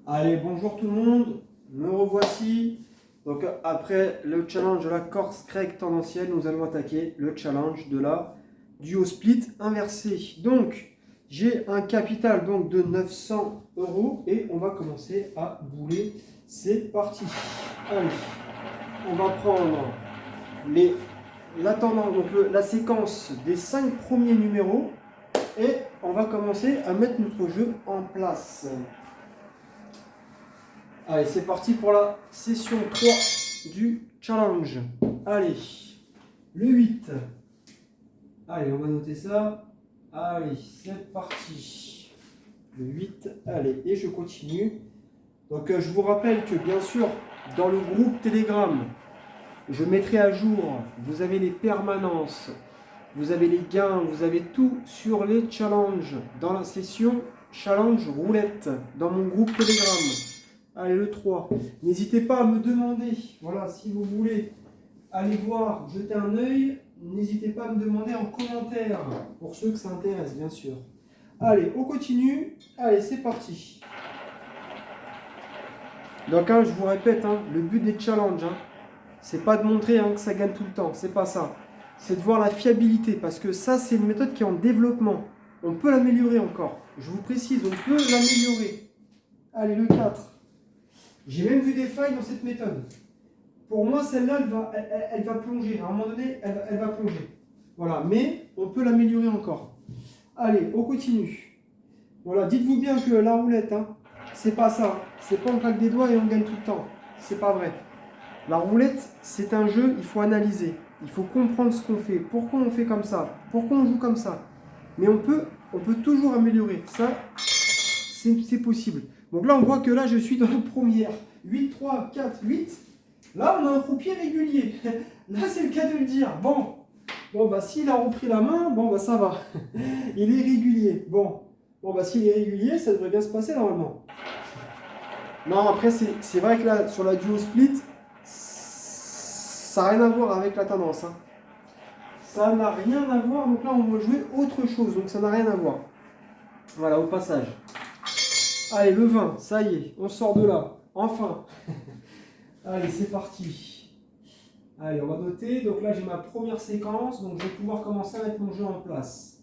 Allez, bonjour tout le monde, me revoici. Donc après le challenge de la Corse Craig tendancielle, nous allons attaquer le challenge de la duo split inversé. Donc j'ai un capital donc de 900 € et on va commencer à bouler. C'est parti. Allez, on va prendre la tendance, donc la séquence des 5 premiers numéros et on va commencer à mettre notre jeu en place. Allez, c'est parti pour la session 3 du challenge. Allez, le 8. Allez, on va noter ça. Allez, c'est parti. Le 8, allez, et je continue. Donc, je vous rappelle que, bien sûr, dans le groupe Telegram, je mettrai à jour, vous avez les permanences, vous avez les gains, vous avez tout sur les challenges dans la session challenge roulette, dans mon groupe Telegram. Allez, le 3. N'hésitez pas à me demander, voilà, si vous voulez aller voir, jeter un œil, n'hésitez pas à me demander en commentaire, pour ceux que ça intéresse, bien sûr. Allez, on continue. Allez, c'est parti. Donc, je vous répète, le but des challenges, c'est pas de montrer que ça gagne tout le temps, c'est pas ça. C'est de voir la fiabilité, parce que ça, c'est une méthode qui est en développement. On peut l'améliorer encore. Je vous précise, on peut l'améliorer. Allez, le 4. J'ai même vu des failles dans cette méthode. Pour moi, celle-là, elle va plonger. À un moment donné, elle va plonger. Voilà, mais on peut l'améliorer encore. Allez, on continue. Voilà, dites-vous bien que la roulette, c'est pas ça. C'est pas on claque des doigts et on gagne tout le temps. C'est pas vrai. La roulette, c'est un jeu, il faut analyser. Il faut comprendre ce qu'on fait. Pourquoi on fait comme ça? Pourquoi on joue comme ça? Mais on peut toujours améliorer. Ça, c'est possible. Donc là, on voit que là, je suis dans la première. 8, 3, 4, 8. Là, on a un croupier régulier. Là, c'est le cas de le dire. Bon, bah, s'il a repris la main, bah, ça va. Il est régulier. Bon, bah, s'il est régulier, ça devrait bien se passer normalement. Non, après, c'est vrai que là, sur la duo split, ça n'a rien à voir avec la tendance. Ça n'a rien à voir. Donc là, on va jouer autre chose. Donc ça n'a rien à voir. Voilà, au passage. Allez, le 20, ça y est, on sort de là. Enfin. Allez, c'est parti. Allez, on va noter. Donc là, j'ai ma première séquence. Donc je vais pouvoir commencer à mettre mon jeu en place.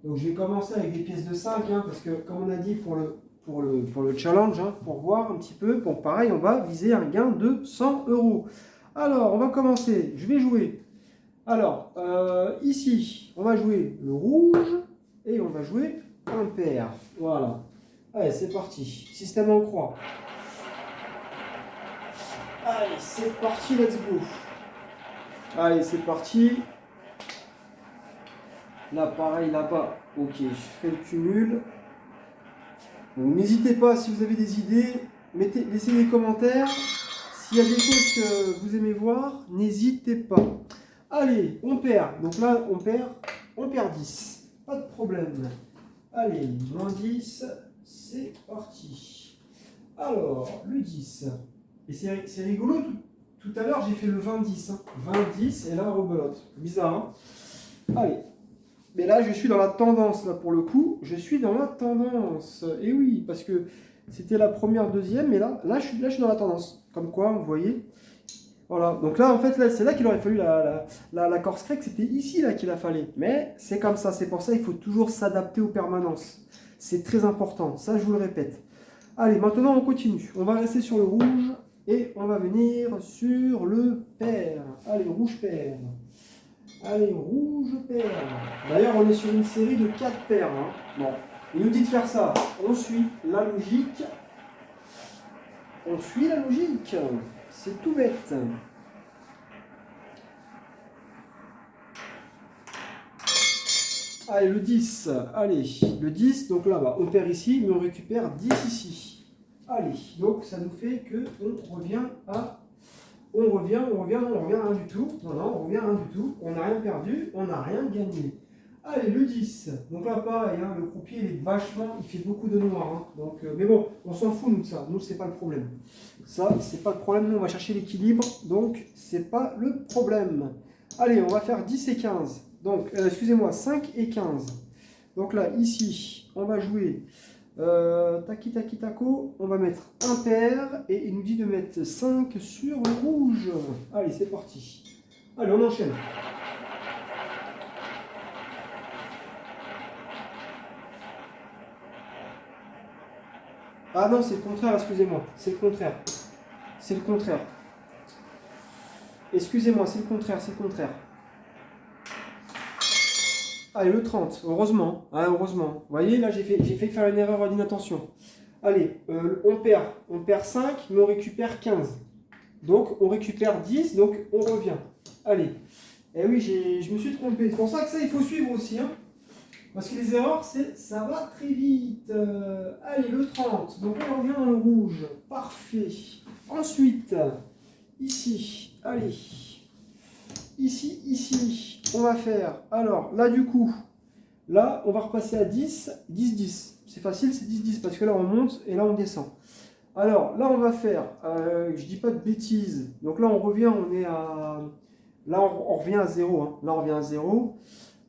Donc je vais commencer avec des pièces de 5. Parce que, comme on a dit pour le challenge, pour voir un petit peu. Bon, pareil, on va viser un gain de 100 €. Alors, on va commencer. Je vais jouer. Alors, ici, on va jouer le rouge. Et on va jouer un pair. Voilà. Allez, c'est parti. Système en croix. Allez, c'est parti, let's go. Allez, c'est parti. Là, pareil, là-bas. Ok, je fais le cumul. N'hésitez pas, si vous avez des idées, laissez des commentaires. S'il y a des choses que vous aimez voir, n'hésitez pas. Allez, on perd. Donc là, on perd 10. Pas de problème. Allez, moins 10. C'est parti. Alors, le 10. Et c'est rigolo, tout à l'heure j'ai fait le 20-10. 20-10 et là rebelote. Bizarre, Allez. Mais là je suis dans la tendance, là pour le coup. Je suis dans la tendance. Et oui, parce que c'était la première, deuxième, mais là je suis dans la tendance. Comme quoi, vous voyez. Voilà. Donc là, en fait, c'est là qu'il aurait fallu la Corse Craig. C'était ici là qu'il a fallu. Mais c'est comme ça. C'est pour ça qu'il faut toujours s'adapter aux permanences. C'est très important. Ça, je vous le répète. Allez, maintenant on continue. On va rester sur le rouge et on va venir sur le pair. Allez, rouge pair. Allez, rouge pair. D'ailleurs, on est sur une série de 4 paires. Bon, il nous dit de faire ça. On suit la logique. On suit la logique. C'est tout bête. Allez, le 10. Allez, le 10. Donc là-bas, on perd ici, mais on récupère 10 ici. Allez, donc ça nous fait que on revient à... On revient à rien du tout. Non, on revient à rien du tout. On n'a rien perdu, on n'a rien gagné. Allez, le 10. Donc là, pareil, le croupier, il est vachement... Il fait beaucoup de noir. Donc, mais bon, on s'en fout, nous, de ça. Nous, c'est pas le problème. Ça, c'est pas le problème. Nous, on va chercher l'équilibre. Donc, c'est pas le problème. Allez, on va faire 10 et 15. Donc, excusez-moi, 5 et 15. Donc là, ici, on va jouer Taki taki taco, on va mettre impair et il nous dit de mettre 5 sur le rouge. Allez, c'est parti. Allez, on enchaîne. Ah non, c'est le contraire, excusez-moi. C'est le contraire. C'est le contraire. Excusez-moi, c'est le contraire, c'est le contraire. Allez, le 30, heureusement. Hein, heureusement. Vous voyez, là, j'ai fait faire une erreur d'inattention. Allez, on perd 5, mais on récupère 15. Donc, on récupère 10, donc on revient. Allez. Eh oui, je me suis trompé. C'est pour ça que ça, il faut suivre aussi. Hein. Parce que les erreurs, ça va très vite. Allez, le 30. Donc, on revient dans le rouge. Parfait. Ensuite, ici. Allez. Ici. On va faire. Alors, là, du coup, là, on va repasser à 10. 10, 10. C'est facile, c'est 10, 10. Parce que là, on monte et là, on descend. Alors, là, on va faire. Je dis pas de bêtises. Donc là, on revient, on est à. Là, on revient à 0. Hein. Là, on revient à 0.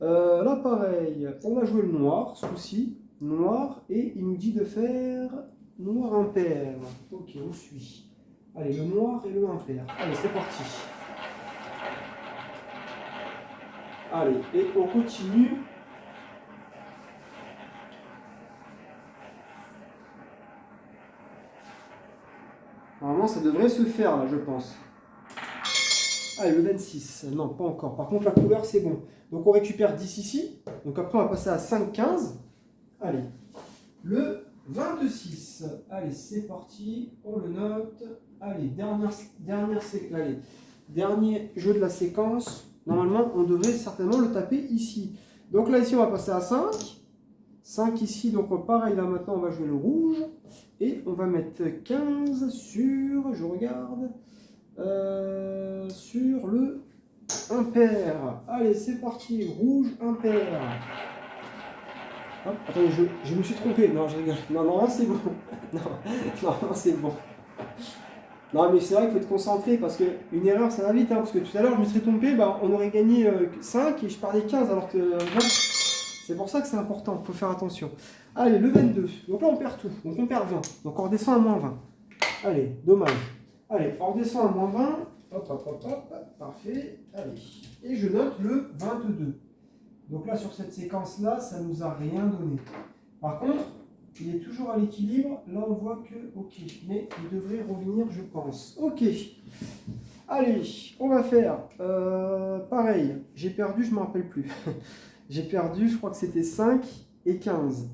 Là, pareil, on va jouer le noir, ce coup-ci, noir, et il nous dit de faire noir impair. Ok, on suit. Allez, le noir et le impair. Allez, c'est parti. Allez, et on continue. Normalement, ça devrait se faire, là, je pense. Allez, le 26. Non, pas encore. Par contre, la couleur, c'est bon. Donc, on récupère 10 ici. Donc, après, on va passer à 5, 15. Allez, le 26. Allez, c'est parti. On le note. Allez, dernier jeu de la séquence. Normalement, on devrait certainement le taper ici. Donc, là, ici, on va passer à 5. 5 ici. Donc, pareil, là, maintenant, on va jouer le rouge. Et on va mettre 15 sur... Je regarde... sur le impair. Allez, c'est parti. Rouge impair. Hop, attendez, je me suis trompé. Non, je rigole. Non, c'est bon. Non, c'est bon. Non, mais c'est vrai qu'il faut être concentré parce qu'une erreur, ça va vite. Hein, parce que tout à l'heure, je me serais trompé. Bah, on aurait gagné 5 et je perdais 15 alors que non. C'est pour ça que c'est important. Il faut faire attention. Allez, le 22. Donc là, on perd tout. Donc on perd 20. Donc on redescend à moins 20. Allez, dommage. Allez, on redescend à moins 20. Hop. Parfait. Allez. Et je note le 22. Donc là, sur cette séquence-là, ça ne nous a rien donné. Par contre, il est toujours à l'équilibre. Là, on voit que, ok. Mais il devrait revenir, je pense. Ok. Allez, on va faire pareil. J'ai perdu, je ne me rappelle plus. J'ai perdu, je crois que c'était 5 et 15.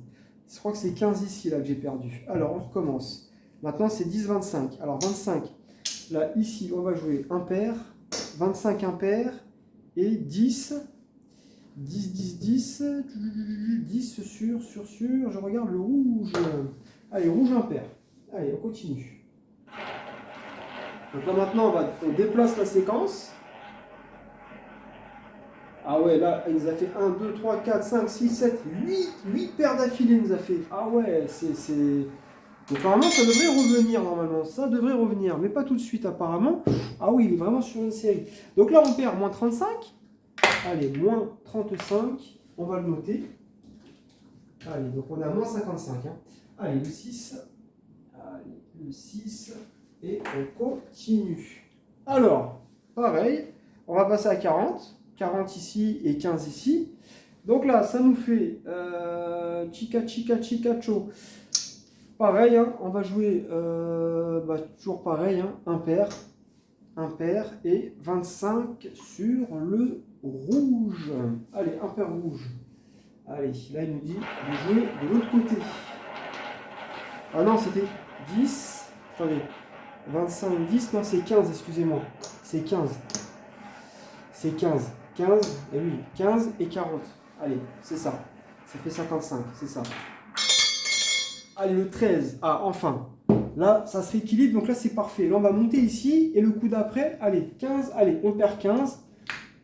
Je crois que c'est 15 ici, là, que j'ai perdu. Alors, on recommence. Maintenant, c'est 10, 25. Alors, 25. Là, ici, on va jouer impair, 25 impair et 10, 10 sur, je regarde le rouge. Allez, rouge impair. Allez, on continue. Donc là, maintenant, on déplace la séquence. Ah ouais, là, il nous a fait 1, 2, 3, 4, 5, 6, 7, 8 paires d'affilée, il nous a fait. Ah ouais, c'est... Donc normalement, ça devrait revenir, normalement. Ça devrait revenir, mais pas tout de suite, apparemment. Ah oui, il est vraiment sur une série. Donc là, on perd moins 35. Allez, moins 35. On va le noter. Allez, donc on est à moins 55. Hein. Allez, le 6. Allez, le 6. Et on continue. Alors, pareil, on va passer à 40. 40 ici et 15 ici. Donc là, ça nous fait Chicacho. Pareil, hein, on va jouer toujours pareil, hein, impair et 25 sur le rouge. Allez, impair rouge. Allez, là il nous dit de jouer de l'autre côté. Ah non, c'était 10. Attendez, 25, 10, non c'est 15, excusez-moi. C'est 15. C'est 15. 15, et oui, 15 et 40. Allez, c'est ça. Ça fait 55, c'est ça. Allez, le 13. Ah, enfin. Là, ça se rééquilibre. Donc là, c'est parfait. Là, on va monter ici. Et le coup d'après, allez, 15. Allez, on perd 15.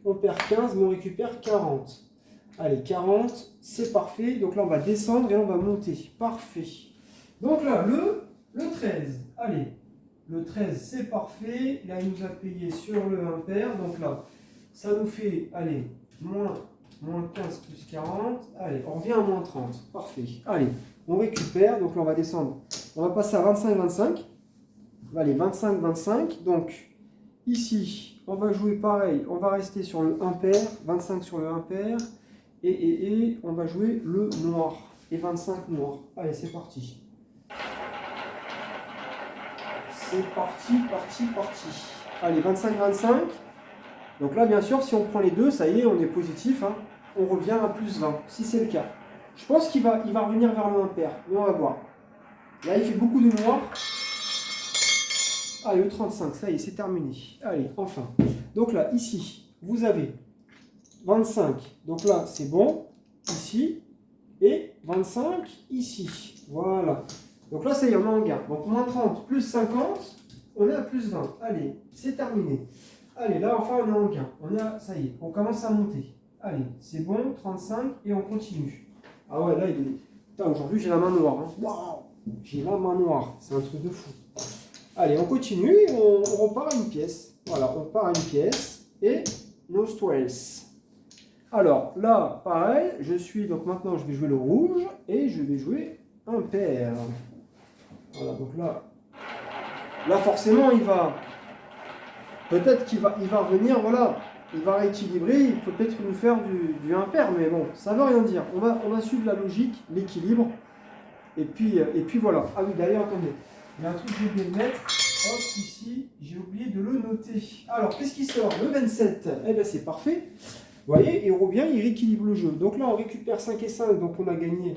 On perd 15, mais on récupère 40. Allez, 40. C'est parfait. Donc là, on va descendre et là, on va monter. Parfait. Donc là, le 13. Allez, le 13, c'est parfait. Là, il nous a payé sur le impair. Donc là, ça nous fait, allez, moins 15 plus 40. Allez, on revient à moins 30. Parfait. Allez. on récupère, donc là on va descendre, on va passer à 25-25, allez 25-25, donc ici on va jouer pareil, on va rester sur le impair, 25 sur le impair, et on va jouer le noir, et 25 noir, allez c'est parti. C'est parti, parti. Allez 25-25, donc là bien sûr si on prend les deux, ça y est on est positif, hein. On revient à plus 20, si c'est le cas. Je pense qu'il va revenir vers le impair, mais on va voir. Là, il fait beaucoup de noir. Allez, le 35, ça y est, c'est terminé. Allez, enfin. Donc là, ici, vous avez 25. Donc là, c'est bon, ici. Et 25, ici. Voilà. Donc là, ça y est, on est en gain. Donc moins 30 plus 50, on est à plus 20. Allez, c'est terminé. Allez, là, enfin, on est en gain. Ça y est, on commence à monter. Allez, c'est bon, 35, et on continue. Ah ouais, là, aujourd'hui, j'ai la main noire. Hein. Waouh, j'ai la main noire. C'est un truc de fou. Allez, on continue et on repart à une pièce. Voilà, on part à une pièce et no stress. Alors, là, pareil, donc maintenant, je vais jouer le rouge et je vais jouer impair. Voilà, donc là, forcément, peut-être qu'il va revenir, voilà. Il va rééquilibrer, il peut peut-être nous faire du impair, mais bon, ça ne veut rien dire. On va suivre la logique, l'équilibre, et puis voilà. Ah oui, d'ailleurs, attendez, il y a un truc que j'ai oublié de mettre, hop, ici, j'ai oublié de le noter. Alors, qu'est-ce qui sort? Le 27, eh bien c'est parfait. Vous voyez, il revient, il rééquilibre le jeu. Donc là, on récupère 5 et 5, donc on a gagné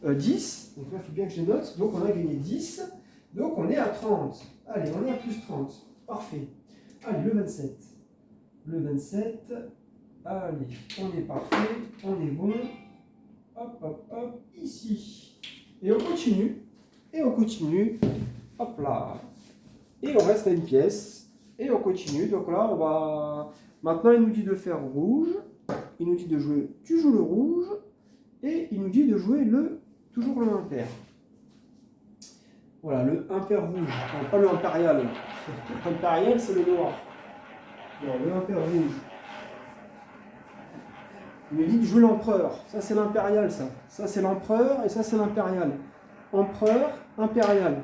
10. Donc là, il faut bien que je les note. Donc on a gagné 10, donc on est à 30. Allez, on est à plus 30, parfait. Allez, le 27. Le 27, allez, on est parfait, on est bon, hop, hop, hop, ici. Et on continue, hop là. Et on reste à une pièce, et on continue. Donc là, maintenant il nous dit de faire rouge, il nous dit de jouer, tu joues le rouge, et il nous dit de jouer toujours le impair. Voilà, le impair rouge, non, pas le impérial. L'impérial, c'est le noir. Non, le impair rouge. Il me dit de jouer l'empereur. Ça, c'est l'impérial, ça. Ça, c'est l'empereur et ça, c'est l'impérial. Empereur, impérial.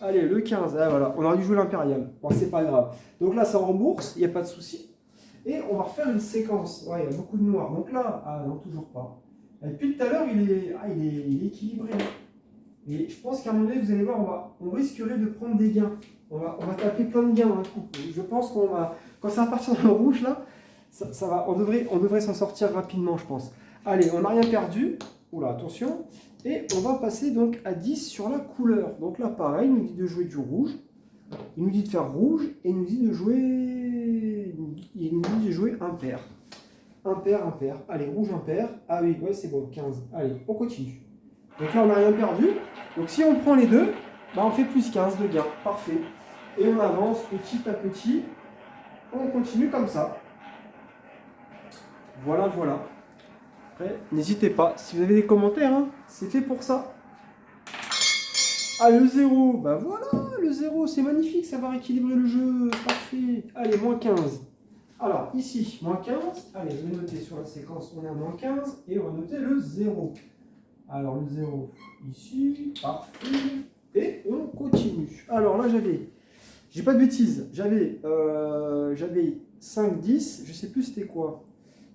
Allez, le 15. Ah, voilà, on aurait dû jouer l'impérial. Bon, c'est pas grave. Donc là, ça rembourse, il n'y a pas de souci. Et on va refaire une séquence. Ouais, il y a beaucoup de noir. Donc là, ah non, toujours pas. Et puis tout à l'heure, il est équilibré. Et je pense qu'à un moment donné, vous allez voir, on risquerait de prendre des gains. On va taper plein de gains. Hein. Je pense quand ça va partir dans le rouge, là, ça va, on devrait s'en sortir rapidement, je pense. Allez, on n'a rien perdu. Oula, attention. Et on va passer donc à 10 sur la couleur. Donc là, pareil, il nous dit de jouer du rouge. Il nous dit de faire rouge et il nous dit de jouer impair. Impair. Allez, rouge impair. Ah oui, ouais, c'est bon, 15. Allez, on continue. Donc là, on n'a rien perdu. Donc si on prend les deux, bah, on fait plus 15 de gain. Parfait. Et on avance petit à petit. On continue comme ça. Voilà. Après, n'hésitez pas. Si vous avez des commentaires, hein, c'est fait pour ça. Ah, le 0. Bah voilà, le 0. C'est magnifique. Ça va rééquilibrer le jeu. Parfait. Allez, moins 15. Alors, ici, moins 15. Allez, je vais noter sur la séquence. On est à moins 15. Et on va noter le 0. Alors, le 0 ici. Parfait. Et on continue. Alors là, j'ai pas de bêtises. J'avais 5, 10. Je sais plus c'était quoi.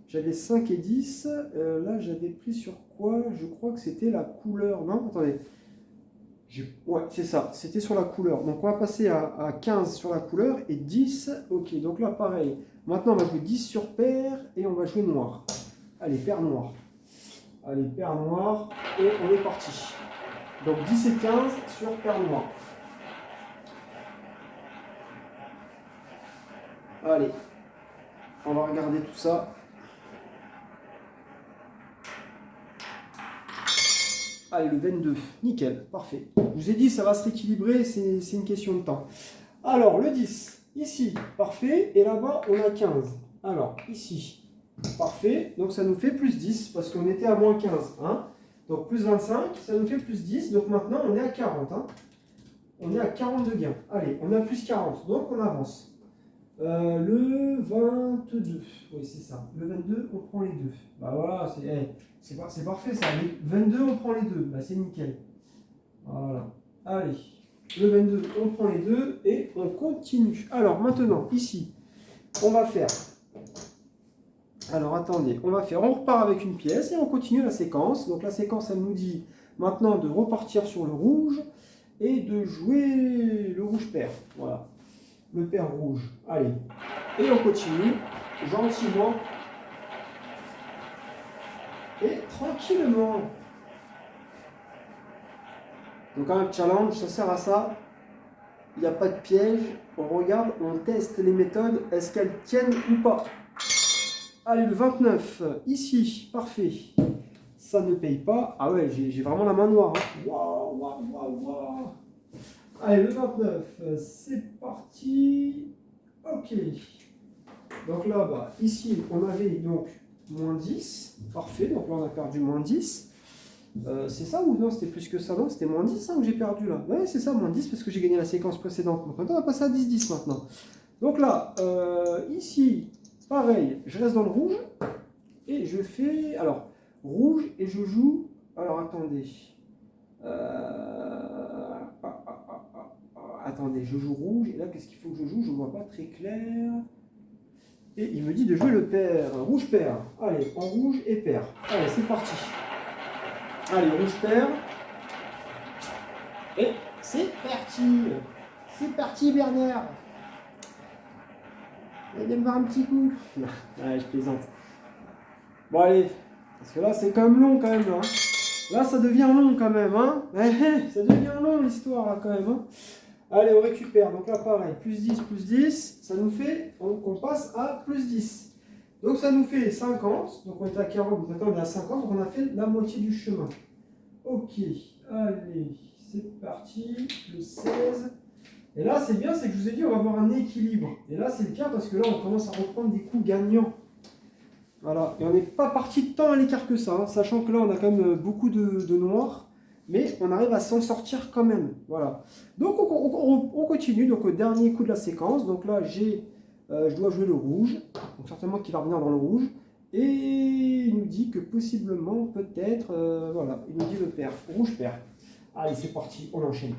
J'avais 5 et 10. Là, j'avais pris sur quoi? Je crois que c'était la couleur. Non, attendez. Ouais, c'est ça. C'était sur la couleur. Donc, on va passer à 15 sur la couleur et 10. Ok, donc là, pareil. Maintenant, on va jouer 10 sur paire et on va jouer noir. Allez, paire noir. Allez, paire noir. Et on est parti. Donc, 10 et 15 sur paire noir. Allez. On va regarder tout ça. Allez, le 22, nickel, parfait. Je vous ai dit, ça va se rééquilibrer, c'est une question de temps. Alors, le 10, ici, parfait, et là-bas, on a 15. Alors, ici, parfait, donc ça nous fait plus 10, parce qu'on était à moins 15. Hein. Donc, plus 25, ça nous fait plus 10, donc maintenant, on est à 40. Hein. On est à 40 de gains. Allez, on a plus 40, donc on avance. Le 22. Oui, c'est ça. Le 22, on prend les deux. Bah voilà, c'est parfait ça. Le 22, on prend les deux. Bah c'est nickel. Voilà. Allez. Le 22, on prend les deux et on continue. Alors maintenant, ici, on va faire... Alors attendez, on repart avec une pièce et on continue la séquence. Donc la séquence, elle nous dit maintenant de repartir sur le rouge et de jouer le rouge pair. Voilà, le pair rouge. Allez, et on continue gentiment et tranquillement. Donc un challenge, ça sert à ça. Il n'y a pas de piège. On regarde, on teste les méthodes. Est-ce qu'elles tiennent ou pas? Allez, le 29, ici, parfait. Ça ne paye pas. Ah ouais, j'ai vraiment la main noire. Hein. Waouh, waouh, waouh, waouh. Allez, le 29, c'est parti. Ok. Donc là, bah, ici, on avait donc moins 10. Parfait, donc là, on a perdu moins 10. C'est ça ou non? C'était plus que ça, non? C'était moins 10 hein, que j'ai perdu là. Ouais, c'est ça, moins 10 parce que j'ai gagné la séquence précédente. Donc maintenant, on va passer à 10-10 maintenant. Donc là, ici... Pareil, je reste dans le rouge et je fais... Alors, rouge et je joue... Alors, attendez. Attendez, je joue rouge et là, qu'est-ce qu'il faut que je joue? Je ne vois pas très clair. Et il me dit de jouer le pair. Rouge pair. Allez, en rouge et pair. Allez, c'est parti. Allez, rouge pair. Et c'est parti. C'est parti, Bernard. Allez me voir un petit coup. Ouais, je plaisante. Bon, allez. Parce que là, c'est quand même long, quand même. Hein. Là, ça devient long, quand même. Hein. Ça devient long, l'histoire, là, quand même. Hein. Allez, on récupère. Donc là, pareil. Plus 10. Ça nous fait... On passe à plus 10. Donc, ça nous fait 50. Donc, on est à 40. Donc, maintenant, on est à 50. Donc, on a fait la moitié du chemin. Ok. Allez. C'est parti. Plus 16. Et là, c'est bien, c'est que je vous ai dit, on va avoir un équilibre. Et là, c'est le cas parce que là, on commence à reprendre des coups gagnants. Voilà. Et on n'est pas parti tant à l'écart que ça, hein, sachant que là, on a quand même beaucoup de noir. Mais on arrive à s'en sortir quand même. Voilà. Donc, on continue. Donc, au dernier coup de la séquence. Donc là, je dois jouer le rouge. Donc, certainement qu'il va revenir dans le rouge. Et il nous dit que possiblement, peut-être, voilà, il nous dit le pair. Rouge pair. Allez, c'est parti, on enchaîne.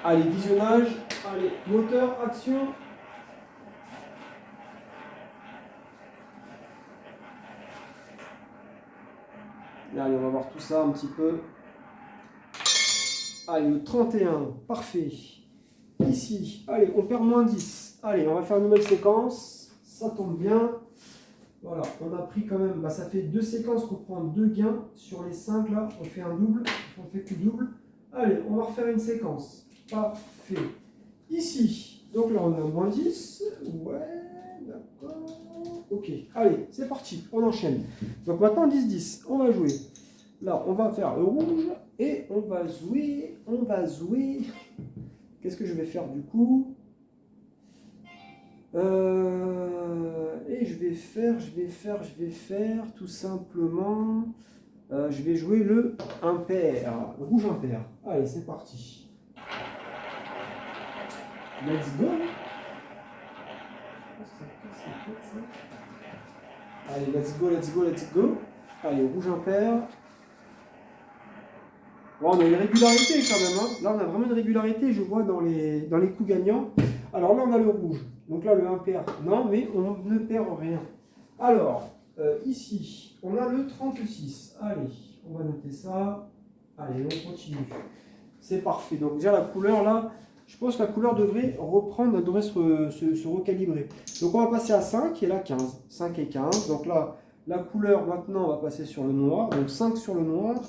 Allez, visionnage, allez, moteur, action. Allez, on va voir tout ça un petit peu. Allez, le 31, parfait. Ici, allez, on perd moins 10. Allez, on va faire une nouvelle séquence. Ça tombe bien. Voilà, on a pris quand même, bah, ça fait 2 séquences qu'on prend 2 gains. Sur les 5 là, on fait un double. On fait plus double. Allez, on va refaire une séquence. Parfait. Ici, donc là on a moins 10. Ouais, d'accord. Ok, allez, c'est parti, on enchaîne. Donc maintenant 10-10, on va jouer. Là, on va faire le rouge et on va jouer. Qu'est-ce que je vais faire du coup? Et je vais faire tout simplement. Je vais jouer le impair, rouge impair. Allez, c'est parti. Let's go. Allez, let's go. Allez, rouge impair. Bon, on a une régularité quand même. Hein. Là, on a vraiment une régularité, je vois, dans les coups gagnants. Alors là, on a le rouge. Donc là, le impair, non, mais on ne perd rien. Alors, ici, on a le 36. Allez, on va noter ça. Allez, on continue. C'est parfait. Donc déjà, la couleur, là, je pense que la couleur devrait reprendre, elle devrait se recalibrer. Donc on va passer à 5 et là 15. 5 et 15. Donc là, la couleur, maintenant, on va passer sur le noir. Donc 5 sur le noir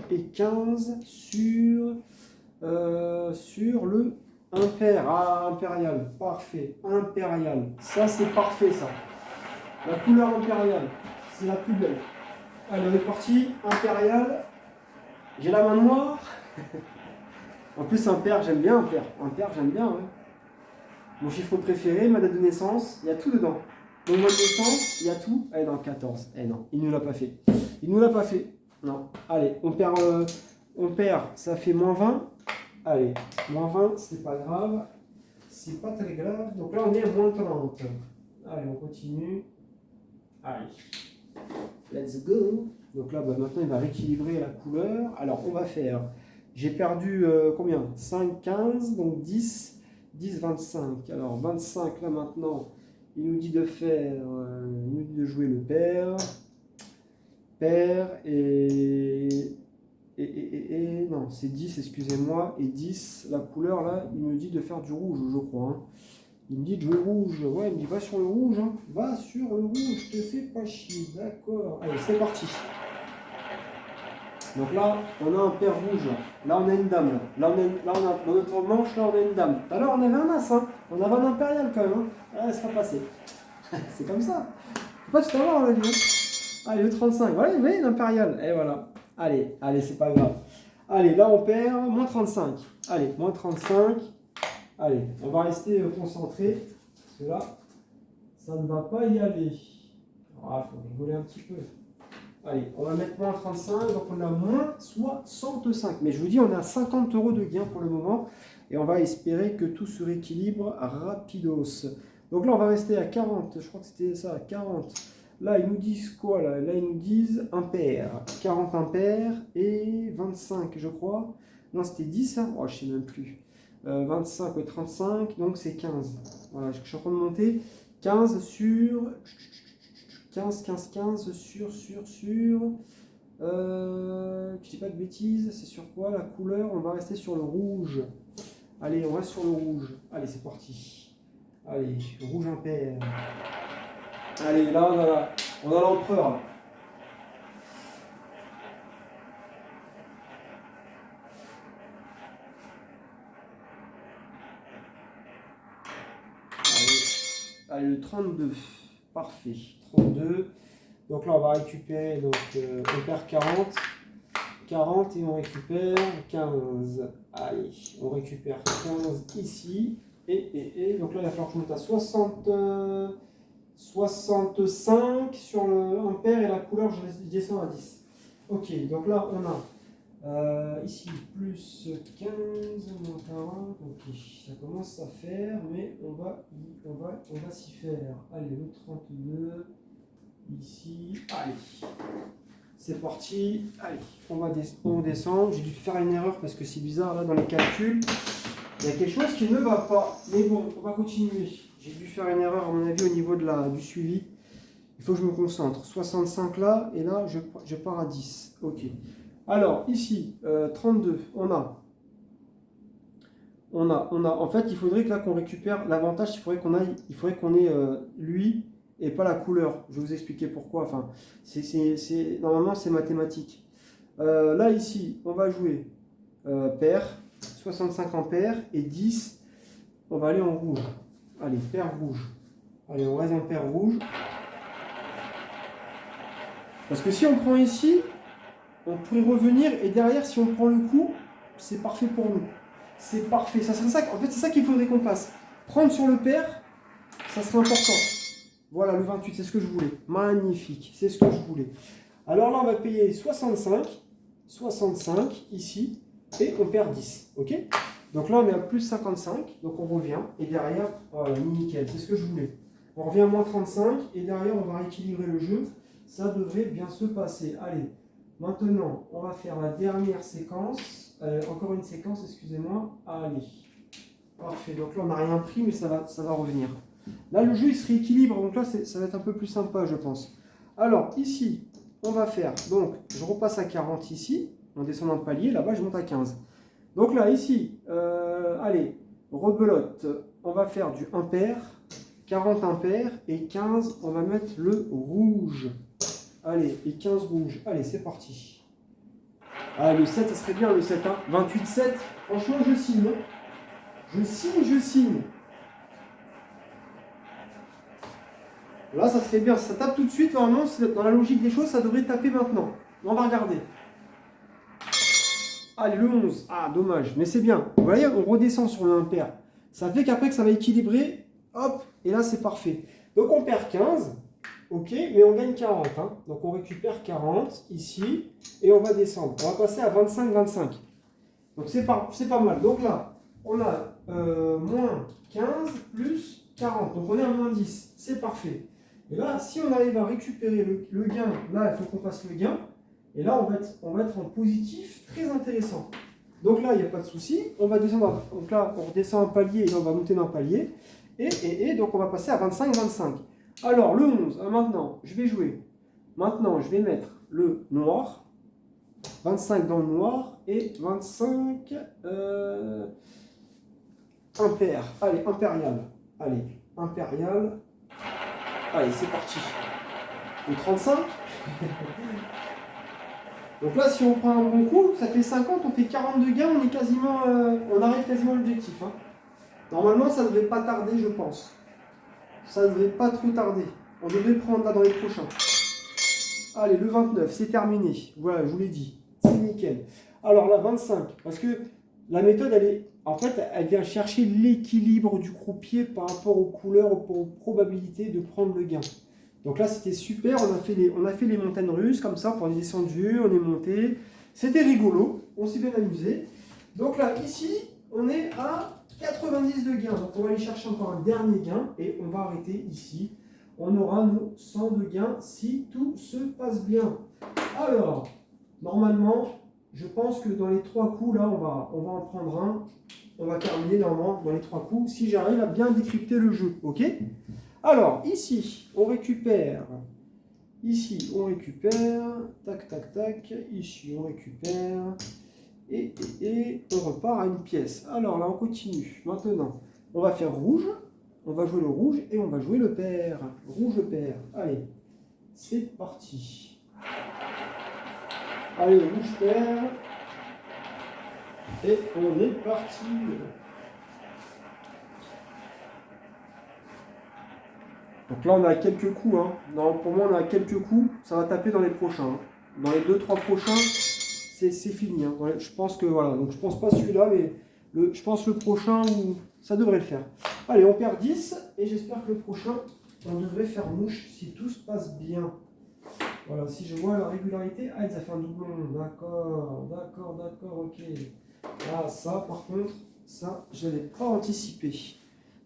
et 15 sur le impair. Ah, impérial. Parfait. Impérial. Ça, c'est parfait, ça. La couleur impériale, c'est la plus belle. Allez, on est parti. Impérial. J'ai la main noire. En plus, impair, j'aime bien impair. Impair, j'aime bien, ouais. Mon chiffre préféré, ma date de naissance, il y a tout dedans. Mon mois de naissance, il y a tout. Eh non, 14. Eh non, il ne nous l'a pas fait. Il ne nous l'a pas fait. Non. Allez, on perd, ça fait moins 20. Allez, moins 20, c'est pas grave. c'est pas très grave. Donc là, on est à moins 30. Allez, on continue. Allez, let's go. Donc là, bah, maintenant, il va rééquilibrer la couleur. Alors, on va faire, j'ai perdu combien? 5, 15, donc 10, 10, 25. Alors, 25, là, maintenant, il nous dit de faire, il nous dit de jouer le pair. Pair et non, c'est 10, excusez-moi. Et 10, la couleur, là, il me dit de faire du rouge, je crois. Hein. Il me dit de jouer rouge. Ouais, il me dit va sur le rouge. Hein. Va sur le rouge, te fais pas chier. D'accord. Allez, c'est parti. Donc là, on a un pair rouge. Là, on a une dame. Là, on a dans notre manche, là, on a une dame. Tout à l'heure, on avait un as. Hein. On avait un impérial quand même. Hein. Ah, ça sera passé. C'est comme ça. Faut pas tout avoir, on a dit. Hein. Allez, le 35. Voilà, vous voyez, l'impérial. Et voilà. Allez, allez, c'est pas grave. Allez, là, on perd. Moins 35. Allez, moins 35. Allez, on va rester concentré. Parce que là, ça ne va pas y aller. Ah, faut rigoler un petit peu. Allez, on va mettre moins 35, donc on a moins 65. Mais je vous dis, on a 50 € de gain pour le moment. Et on va espérer que tout se rééquilibre rapidos. Donc là, on va rester à 40. Je crois que c'était ça, 40. Là, ils nous disent quoi là? Là, ils nous disent un pair. 40 impairs et 25, je crois. Non, c'était 10, hein? Oh, je ne sais même plus. 25 et 35, donc c'est 15. Voilà, je suis en train de monter. 15 sur... 15 sur... je dis pas de bêtises, c'est sur quoi la couleur? On va rester sur le rouge. Allez, on reste sur le rouge. Allez, c'est parti. Allez, rouge impair. Allez, là, on a l'empereur. Allez, le 32. Parfait. 32. Donc là, on va récupérer, donc on perd 40. 40 et on récupère 15. Allez, on récupère 15 ici. Et donc là, il va falloir que je monte à 65 sur le impair et la couleur, je descends à 10. Ok, donc là, on a ici plus 15, moins 40. Ok, ça commence à faire, mais on va s'y faire. Allez, le 32. Ici, allez, c'est parti, allez, on descend, j'ai dû faire une erreur parce que c'est bizarre là dans les calculs, il y a quelque chose qui ne va pas, mais bon, on va continuer, j'ai dû faire une erreur à mon avis au niveau du suivi, il faut que je me concentre, 65 là, et là je pars à 10, ok, alors ici, 32, on a, en fait il faudrait que là qu'on récupère, l'avantage il faudrait qu'on ait lui, et pas la couleur. Je vais vous expliquer pourquoi. Enfin, normalement, c'est mathématique. Là, ici, on va jouer pair, 65 en pair, et 10, on va aller en rouge. Allez, pair rouge. Allez, on reste en pair rouge. Parce que si on prend ici, on pourrait revenir, et derrière, si on prend le coup, c'est parfait pour nous. C'est parfait. Ça serait ça, en fait, c'est ça qu'il faudrait qu'on fasse. Prendre sur le pair, ça serait important. Voilà, le 28, c'est ce que je voulais. Magnifique, c'est ce que je voulais. Alors là, on va payer 65 ici, et on perd 10, ok? Donc là, on est à plus 55, donc on revient, et derrière, voilà, nickel, c'est ce que je voulais. On revient à moins 35, et derrière, on va rééquilibrer le jeu. Ça devrait bien se passer. Allez, maintenant, on va faire la dernière séquence. Encore une séquence, excusez-moi. Allez, parfait. Donc là, on n'a rien pris, mais ça va revenir. Là, le jeu, il se rééquilibre, donc là, ça va être un peu plus sympa, je pense. Alors, ici, on va faire, donc, je repasse à 40 ici, en descendant le palier, là-bas, je monte à 15. Donc là, ici, allez, rebelote, on va faire du impair, 40 impair, et 15, on va mettre le rouge. Allez, et 15 rouge. Allez, c'est parti. Ah, le 7, ça serait bien, le 7, hein. 28, 7, franchement, je signe. Je signe. Là, ça serait bien. Ça tape tout de suite. Normalement, dans la logique des choses, ça devrait taper maintenant. On va regarder. Allez, le 11. Ah, dommage. Mais c'est bien. Vous voyez, on redescend sur le impair. Ça fait qu'après que ça va équilibrer. Hop. Et là, c'est parfait. Donc, on perd 15. Ok. Mais on gagne 40. Hein. Donc, on récupère 40 ici. Et on va descendre. On va passer à 25, 25. Donc, c'est pas mal. Donc là, On a moins 15 plus 40. Donc on est à moins 10. C'est parfait. Et là, si on arrive à récupérer le gain, là, il faut qu'on fasse le gain. Et là, on va être en positif très intéressant. Donc là, il n'y a pas de souci. On va descendre. Donc là, on redescend un palier et là, on va monter d'un palier. Et donc, on va passer à 25, 25. Alors, le 11. Maintenant, je vais jouer. Maintenant, je vais mettre le noir. 25 dans le noir et 25 impair. Allez, impérial. Allez, impérial. Allez, c'est parti. Le 35. Donc là, si on prend un bon coup, ça fait 50, on fait 42 gains, on est quasiment, on arrive quasiment à l'objectif. Hein. Normalement, ça ne devrait pas tarder, je pense. Ça ne devrait pas trop tarder. On devrait prendre là dans les prochains. Allez, le 29, c'est terminé. Voilà, je vous l'ai dit. C'est nickel. Alors là, 25, parce que la méthode, elle vient chercher l'équilibre du croupier par rapport aux couleurs, aux probabilités de prendre le gain. Donc là, c'était super. On a fait les montagnes russes comme ça. On est descendu, on est monté. C'était rigolo. On s'est bien amusé. Donc là, ici, on est à 90 de gain. Donc on va aller chercher encore un dernier gain et on va arrêter ici. On aura nos 100 de gain si tout se passe bien. Alors, normalement, je pense que dans les 3 coups, là, on va en prendre un. On va terminer normalement dans les 3 coups si j'arrive à bien décrypter le jeu. Ok ? Alors, ici, on récupère. Ici, on récupère. Tac, tac, tac. Ici, on récupère. Et on repart à une pièce. Alors là, on continue. Maintenant, on va faire rouge. On va jouer le rouge et on va jouer le pair. Rouge, pair. Allez, c'est parti. Allez, rouge, pair. Et on est parti. Donc là, on a quelques coups. Hein. Non, pour moi, on a quelques coups. Ça va taper dans les prochains. Hein. Dans les 2-3 prochains, c'est fini. Hein. Je pense que voilà. Donc je pense pas celui-là, mais je pense le prochain où ça devrait le faire. Allez, on perd 10 et j'espère que le prochain, on devrait faire mouche si tout se passe bien. Voilà, si je vois la régularité. Ah, ça fait un doublon. D'accord, d'accord, d'accord, ok. Ah, ça, par contre, ça, je n'avais pas anticipé.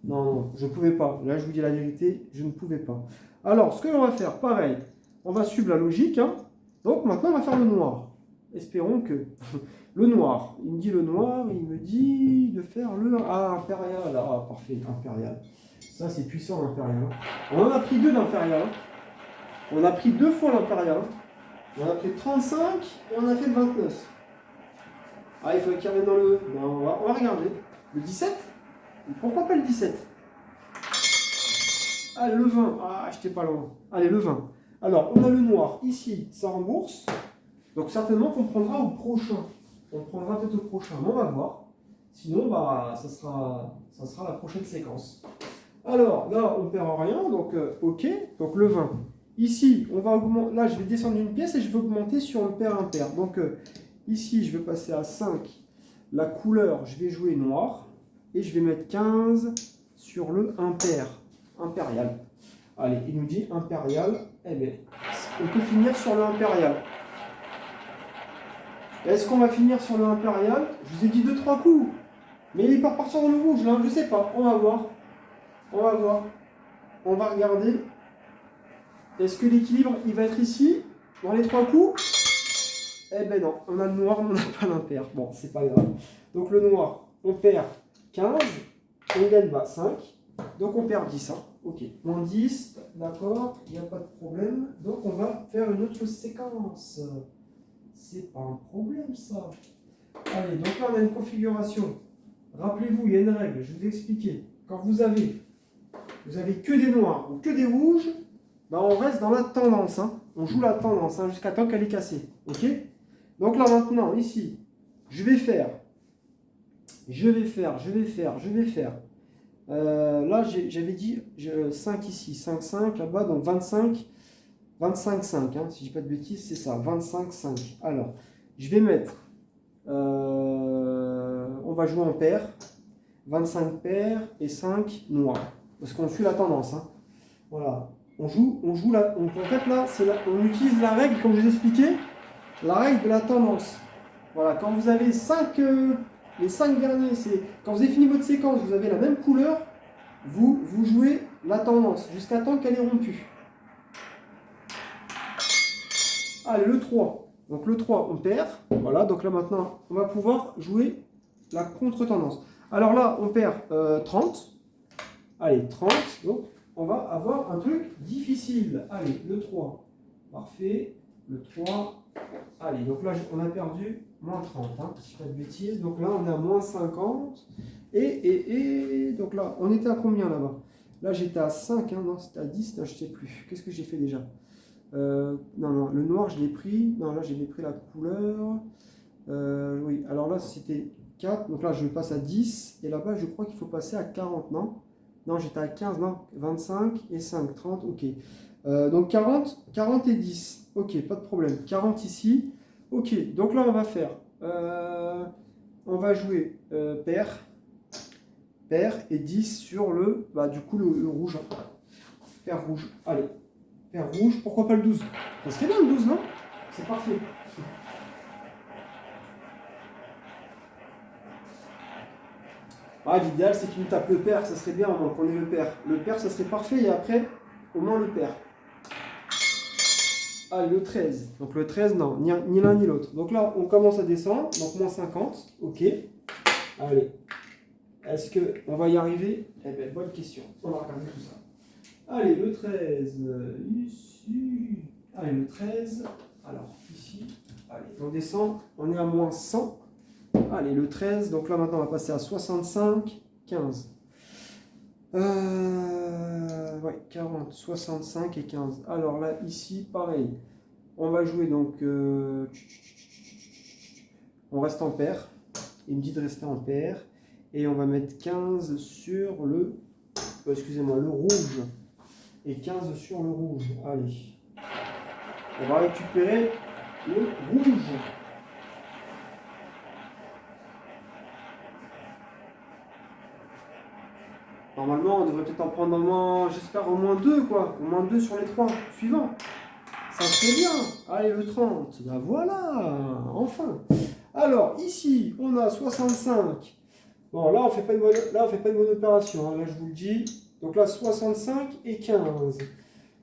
Non, non, je ne pouvais pas. Là, je vous dis la vérité, je ne pouvais pas. Alors, ce que l'on va faire, pareil, on va suivre la logique. Hein. Donc, maintenant, on va faire le noir. Espérons que... Le noir. Il me dit le noir, il me dit de faire le... Ah, impérial. Ah, parfait, impérial. Ça, c'est puissant, l'impérial. On en a pris 2 d'impérial. On a pris 2 fois l'impérial. On a pris 35 et on a fait le 29. Ah, il faut qu'il revienne dans le... Non, on va regarder. Le 17 ? Pourquoi pas le 17 ? Allez, le 20. Ah, j'étais pas loin. Allez, le 20. Alors, on a le noir. Ici, ça rembourse. Donc, certainement qu'on prendra au prochain. On prendra peut-être au prochain. Mais on va voir. Sinon, bah, ça sera la prochaine séquence. Alors, là, on perd rien. Donc, OK. Donc, le 20. Ici, on va augmenter. Là, je vais descendre une pièce et je vais augmenter sur le pair impair. Donc, ici, je vais passer à 5. La couleur, je vais jouer noir. Et je vais mettre 15 sur le impair. Impérial. Allez, il nous dit impérial. Eh bien, on peut finir sur le impérial. Est-ce qu'on va finir sur le impérial? Je vous ai dit 2-3 coups. Mais il peut repartir dans le rouge, là. Je ne sais pas. On va voir. On va voir. On va regarder. Est-ce que l'équilibre, il va être ici, dans les 3 coups? Eh ben non. On a le noir, mais on n'a pas l'impair. Bon, c'est pas grave. Donc le noir, on perd 15. On gagne 5. Donc on perd 10. Hein. Ok. Moins 10. D'accord. Il n'y a pas de problème. Donc on va faire une autre séquence. C'est pas un problème, ça. Allez, donc là, on a une configuration. Rappelez-vous, il y a une règle, je vous ai expliqué. Quand vous avez que des noirs ou que des rouges, ben on reste dans la tendance. Hein. On joue la tendance hein, jusqu'à temps qu'elle est cassée. Ok? Donc là, maintenant, ici, je vais faire. Là, j'avais dit 5 ici, 5, 5, là-bas, donc 25. 25, 5, hein, si je dis pas de bêtises, c'est ça, 25, 5. Alors, je vais mettre, on va jouer en paire, 25 paires et 5 noirs, parce qu'on suit la tendance. Hein. Voilà, on joue là, en fait là, on utilise la règle, comme je vous ai expliqué, la règle de la tendance. Voilà, quand vous avez 5 Les 5 derniers, c'est quand vous avez fini votre séquence, vous avez la même couleur, vous jouez la tendance jusqu'à temps qu'elle est rompue. Allez, le 3. Donc le 3, on perd. Voilà, donc là maintenant, on va pouvoir jouer la contre-tendance. Alors là, on perd 30. Allez, 30. Donc on va avoir un truc difficile. Allez, le 3. Parfait. Le 3. Allez, donc là, on a perdu moins 30. Hein, si je ne fais pas de bêtises. Donc là, on est à moins 50. Et donc là, on était à combien là-bas? Là, j'étais à 5. Hein, non, c'était à 10. Là, je ne sais plus. Qu'est-ce que j'ai fait déjà? Non, le noir, je l'ai pris. Non, là, j'ai pris la couleur. Oui, alors là, c'était 4. Donc là, je passe à 10. Et là-bas, je crois qu'il faut passer à 40, non? Non, j'étais à 15, non, 25 et 5, 30, ok. Donc 40 et 10. Ok, pas de problème. 40 ici. Ok, donc là, on va faire... on va jouer paire et 10 sur le... Bah, du coup, le rouge. Paire rouge. Allez. Paire rouge, pourquoi pas le 12? Ça serait bien le 12, non? C'est parfait. Ah, l'idéal, c'est qu'il nous tape le pair, ça serait bien au moins qu'on ait le pair. Le pair, ça serait parfait, et après, au moins le pair. Allez, le 13. Donc le 13, non, ni l'un ni l'autre. Donc là, on commence à descendre, donc moins 50. Ok. Allez. Est-ce qu'on va y arriver? Eh bien, bonne question. On va regarder tout ça. Allez, le 13, ici. Allez, le 13. Alors, ici. Allez, on descend. On est à moins 100. Allez, le 13. Donc là, maintenant, on va passer à 65, 15. Ouais, 40, 65 et 15. Alors là, ici, pareil. On va jouer donc... on reste en paire. Il me dit de rester en paire. Et on va mettre 15 sur le... excusez-moi, le rouge. Et 15 sur le rouge. Allez. On va récupérer le rouge. Normalement, on devrait peut-être en prendre au moins, j'espère, au moins 2, quoi. Au moins 2 sur les 3 suivants. Ça serait bien. Allez, le 30. Ben voilà, enfin. Alors, ici, on a 65. Bon, là, on fait pas une bonne opération. Hein. Là, je vous le dis. Donc là, 65 et 15.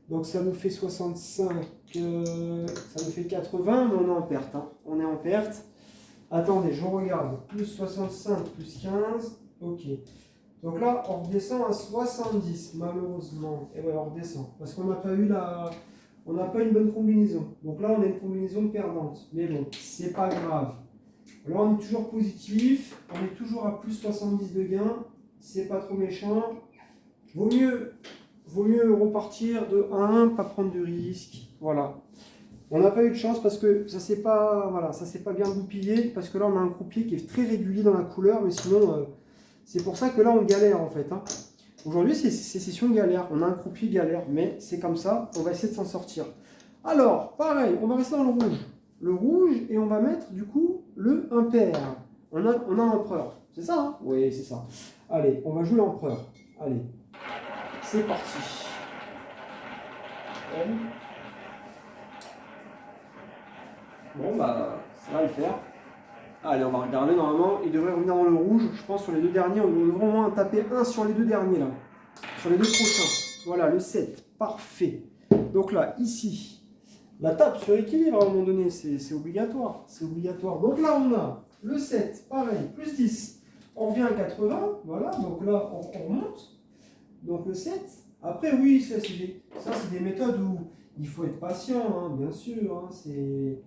Donc, ça nous fait 65. Ça nous fait 80, mais on est en perte. Hein. On est en perte. Attendez, je regarde. Plus 65, plus 15. Ok. Donc là, on redescend à 70, malheureusement. Et ouais, on redescend. Parce qu'on n'a pas eu on n'a pas une bonne combinaison. Donc là, on a une combinaison perdante. Mais bon, c'est pas grave. Là, on est toujours positif. On est toujours à plus 70 de gain. C'est pas trop méchant. Vaut mieux repartir de 1, pas prendre de risque. Voilà. On n'a pas eu de chance parce que ça s'est pas, voilà, ça s'est pas bien goupillé. Parce que là, on a un croupier qui est très régulier dans la couleur. Mais sinon... c'est pour ça que là, on galère en fait. Hein. Aujourd'hui, c'est session galère. On a un croupier galère, mais c'est comme ça. On va essayer de s'en sortir. Alors, pareil, on va rester dans le rouge. Le rouge, et on va mettre du coup le impair. On a l'empereur. C'est ça, hein? Oui, c'est ça. Allez, on va jouer l'empereur. Allez, c'est parti. Bon, bah, ça va le faire. Allez, on va regarder, normalement, il devrait revenir dans le rouge. Je pense sur les deux derniers, on devrait au moins taper un sur les deux derniers, là. Sur les deux prochains. Voilà, le 7. Parfait. Donc là, ici, la tape sur équilibre, à un moment donné, c'est obligatoire. C'est obligatoire. Donc là, on a le 7, pareil, plus 10. On revient à 80, voilà. Donc là, on remonte. Donc le 7. Après, oui, ça, c'est des méthodes où il faut être patient, hein, bien sûr. Hein, c'est...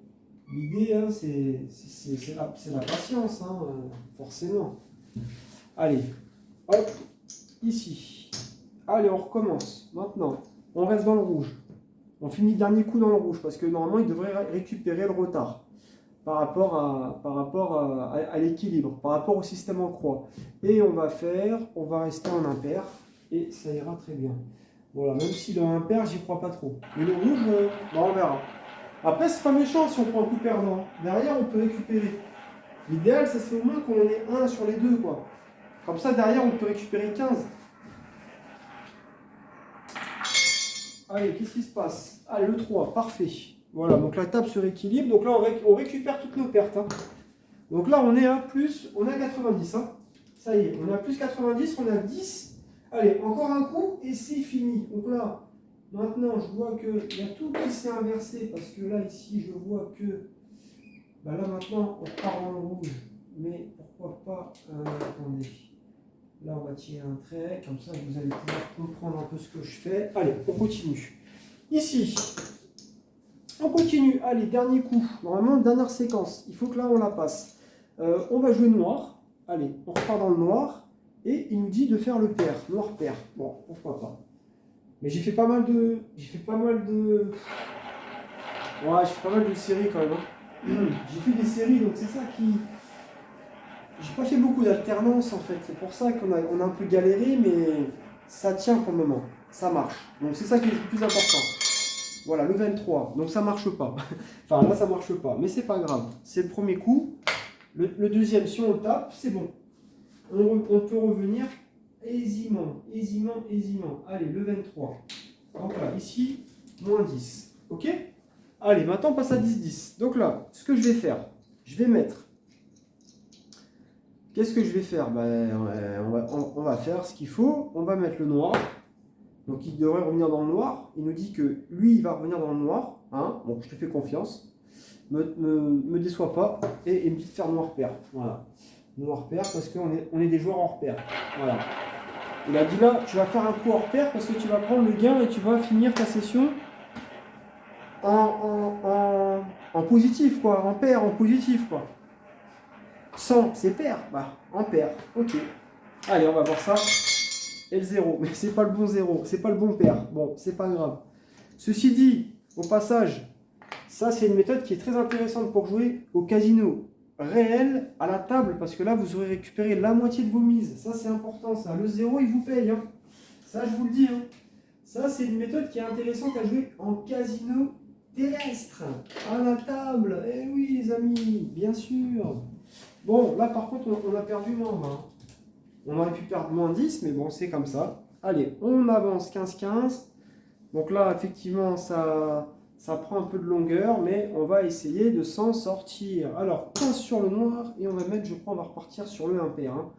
L'idée, hein, c'est la patience, hein, forcément. Allez, hop, ici. Allez, on recommence. Maintenant, on reste dans le rouge. On finit le dernier coup dans le rouge, parce que normalement, il devrait récupérer le retard par rapport à l'équilibre, par rapport au système en croix. Et on va rester en impair, et ça ira très bien. Voilà, même si le impair, j'y crois pas trop. Mais le rouge, on verra. Après, c'est pas méchant si on prend un coup perdant. Derrière, on peut récupérer. L'idéal, ça serait au moins qu'on en ait un sur les deux, quoi. Comme ça, derrière, on peut récupérer 15. Allez, qu'est-ce qui se passe? Allez, le 3, parfait. Voilà, donc la table se rééquilibre. Donc là, on récupère toutes nos pertes. Hein. Donc là, on est à plus, on est à 90. Hein. Ça y est, on est à plus 90, on est à 10. Allez, encore un coup et c'est fini. Donc là, maintenant, je vois qu'il y a tout qui s'est inversé parce que là, ici, je vois que bah là, maintenant, on part dans le rouge. Mais pourquoi pas, attendez. Là, on va tirer un trait, comme ça, vous allez pouvoir comprendre un peu ce que je fais. Allez, on continue. Ici, on continue. Allez, dernier coup. Normalement, dernière séquence. Il faut que là, on la passe. On va jouer noir. Allez, on repart dans le noir. Et il nous dit de faire le pair. Noir pair. Bon, pourquoi pas. Mais j'ai fait pas mal de... Ouais, j'ai fait pas mal de séries quand même. Hein. J'ai fait des séries, donc c'est ça qui... J'ai pas fait beaucoup d'alternance en fait. C'est pour ça qu'on a un peu galéré, mais ça tient pour le moment. Ça marche. Donc c'est ça qui est le plus important. Voilà, le 23. Donc ça marche pas. Enfin là, ça marche pas. Mais c'est pas grave. C'est le premier coup. Le deuxième, si on le tape, c'est bon. On peut revenir aisément. Allez, le 23. Donc là, ici, moins 10. Ok? Allez, maintenant on passe à 10-10. Donc là, ce que je vais faire, je vais mettre... Qu'est-ce que je vais faire? On va faire ce qu'il faut. On va mettre le noir. Donc il devrait revenir dans le noir. Il nous dit que lui, il va revenir dans le noir. Hein, bon, je te fais confiance. Me déçois pas. Et il me dit de faire noir pair. Voilà. Noir pair parce qu'on est des joueurs hors pair. Voilà. Il a dit là, tu vas faire un coup hors pair parce que tu vas prendre le gain et tu vas finir ta session en positif, quoi. En pair, en positif, quoi. 100, c'est pair. Bah, en pair. Ok. Allez, on va voir ça. Et le 0. Mais c'est pas le bon 0. C'est pas le bon pair. Bon, c'est pas grave. Ceci dit, au passage, ça c'est une méthode qui est très intéressante pour jouer au casino réel à la table. Parce que là, vous aurez récupéré la moitié de vos mises. Ça, c'est important. Ça. Le 0, il vous paye. Hein. Ça, je vous le dis. Hein. Ça, c'est une méthode qui est intéressante à jouer en casino terrestre. À la table. Eh oui, les amis. Bien sûr. Bon, là par contre, on a perdu moins 20. On aurait pu perdre moins 10, mais bon, c'est comme ça. Allez, on avance 15-15. Donc là, effectivement, ça prend un peu de longueur, mais on va essayer de s'en sortir. Alors, 15 sur le noir, et on va mettre, je crois, on va repartir sur le impair. Hein.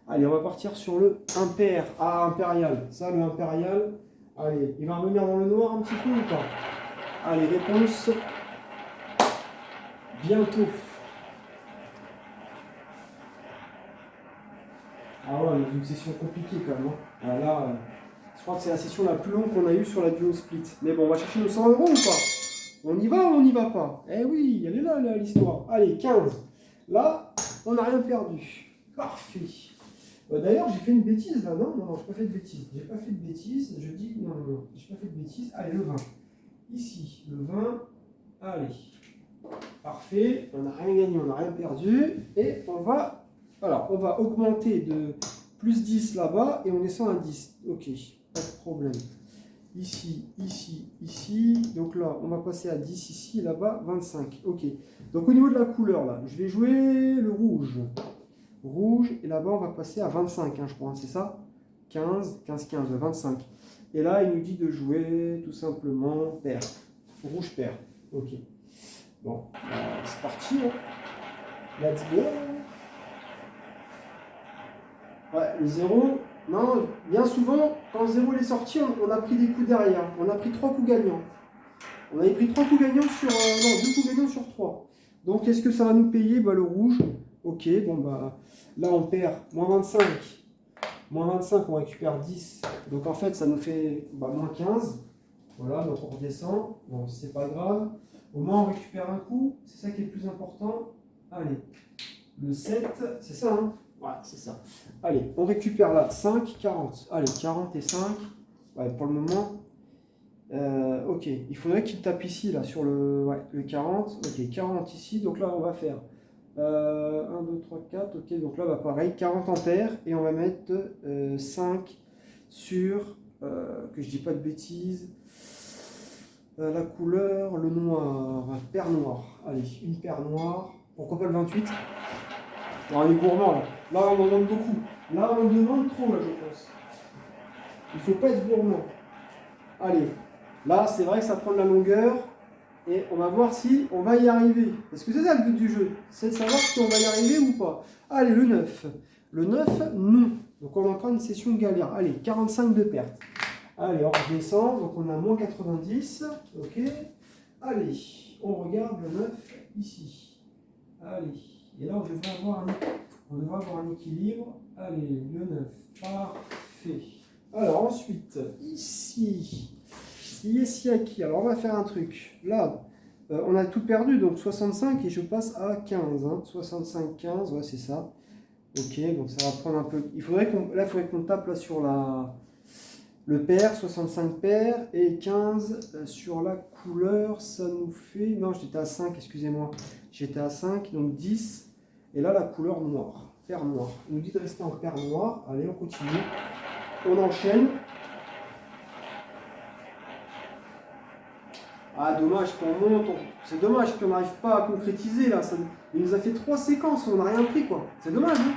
Allez, on va partir sur le impair. Ah, impérial. Ça, le impérial. Allez, il va revenir dans le noir un petit peu ou pas? Allez, réponse. Bientôt. Ah ouais, une session compliquée quand même. Hein. Là, je crois que c'est la session la plus longue qu'on a eue sur la duo split. Mais bon, on va chercher nos 100 € ou pas? On y va ou on n'y va pas? Eh oui, elle est là l'histoire. Allez, 15. Là, on n'a rien perdu. Parfait. D'ailleurs, j'ai fait une bêtise là, non? Non, j'ai pas fait de bêtise. J'ai pas fait de bêtise. Je dis non, j'ai pas fait de bêtise. Allez, le 20. Ici, le 20. Allez. Parfait. On n'a rien gagné, on n'a rien perdu. Et on va... Alors, on va augmenter de plus 10 là-bas et on descend à 10. Ok, pas de problème. Ici, ici, ici. Donc là, on va passer à 10 ici, là-bas, 25. Ok. Donc au niveau de la couleur, là, je vais jouer le rouge. Rouge, et là-bas, on va passer à 25, hein, je crois, c'est ça? 15, 15, 15, 25. Et là, il nous dit de jouer tout simplement pair. Rouge pair. Ok. Bon, c'est parti. Hein. Let's go. Ouais, le 0, non, bien souvent, quand le 0 est sorti, on a pris des coups derrière. On a pris 3 coups gagnants. On avait pris 3 coups gagnants sur... non, 2 coups gagnants sur 3. Donc, est-ce que ça va nous payer? Bah, le rouge. Ok, bon, bah, là, on perd moins 25. Moins 25, on récupère 10. Donc, en fait, ça nous fait moins 15. Voilà, donc on redescend. Bon, c'est pas grave. Au moins, on récupère un coup. C'est ça qui est le plus important. Allez, le 7, c'est ça, hein? Ouais, c'est ça. Allez, on récupère là 5, 40. Allez, 40 et 5. Ouais, pour le moment. Ok, il faudrait qu'il tape ici, là, sur le 40. Ok, 40 ici. Donc là, on va faire 1, 2, 3, 4. Ok, donc là, bah, pareil, 40 ampères. Et on va mettre 5 sur, que je dis pas de bêtises, la couleur, le noir, paire noire. Allez, une paire noire. Pourquoi pas le 28? Alors, on est gourmand là. Là, on en demande beaucoup. Là, on demande trop, là, je pense. Il ne faut pas être gourmand. Allez. Là, c'est vrai que ça prend de la longueur. Et on va voir si on va y arriver. Parce que c'est ça le but du jeu. C'est de savoir si on va y arriver ou pas. Allez, le 9. Le 9, non. Donc on a encore une session de galère. Allez, 45 de perte. Allez, on redescend. Donc on a moins 90. Ok. Allez, on regarde le 9 ici. Allez. Et là, on devrait avoir un équilibre. Allez, le 9. Parfait. Alors ensuite, ici. Ici à qui? Alors on va faire un truc. Là, on a tout perdu, donc 65 et je passe à 15. Hein. 65, 15, ouais, c'est ça. Ok, donc ça va prendre un peu. Il faudrait qu'on tape là sur le pair, 65 paires et 15 sur la couleur. Ça nous fait. Non, j'étais à 5, excusez-moi. J'étais à 5, donc 10. Et là, la couleur noire. Paire noire. On nous dit de rester en paire noire. Allez, on continue. On enchaîne. Ah, dommage qu'on monte. C'est dommage qu'on n'arrive pas à concrétiser là. Il nous a fait 3 séquences, on n'a rien pris quoi. C'est dommage. Hein,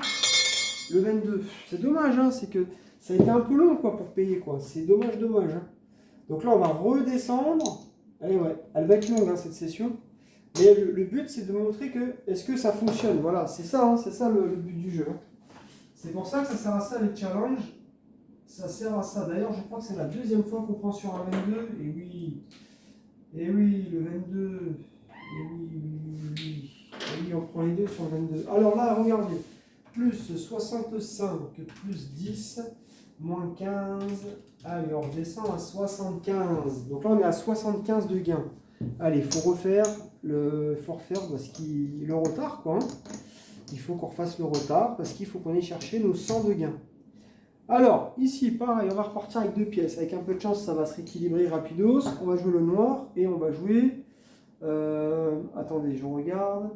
le 22. C'est dommage, hein, c'est que ça a été un peu long quoi pour payer quoi. C'est dommage, dommage. Hein. Donc là, on va redescendre. Allez, ouais, elle va être longue hein, cette session. Mais le but, c'est de montrer que est-ce que ça fonctionne. Voilà, c'est ça, hein, c'est ça le but du jeu. Hein. C'est pour ça que ça sert à ça les challenges. Ça sert à ça. D'ailleurs, je crois que c'est la deuxième fois qu'on prend sur un 22. Et oui. Et oui, le 22. Et oui, on prend les deux sur le 22. Alors là, regardez. Plus 65, plus 10, moins 15. Allez, on redescend à 75. Donc là, on est à 75 de gain. Allez, il faut refaire le retard, quoi. Hein. Il faut qu'on refasse le retard parce qu'il faut qu'on aille chercher nos 100 de gain. Alors, ici, pareil, on va repartir avec 2 pièces. Avec un peu de chance, ça va se rééquilibrer rapidos. On va jouer le noir et on va jouer... attendez, je regarde.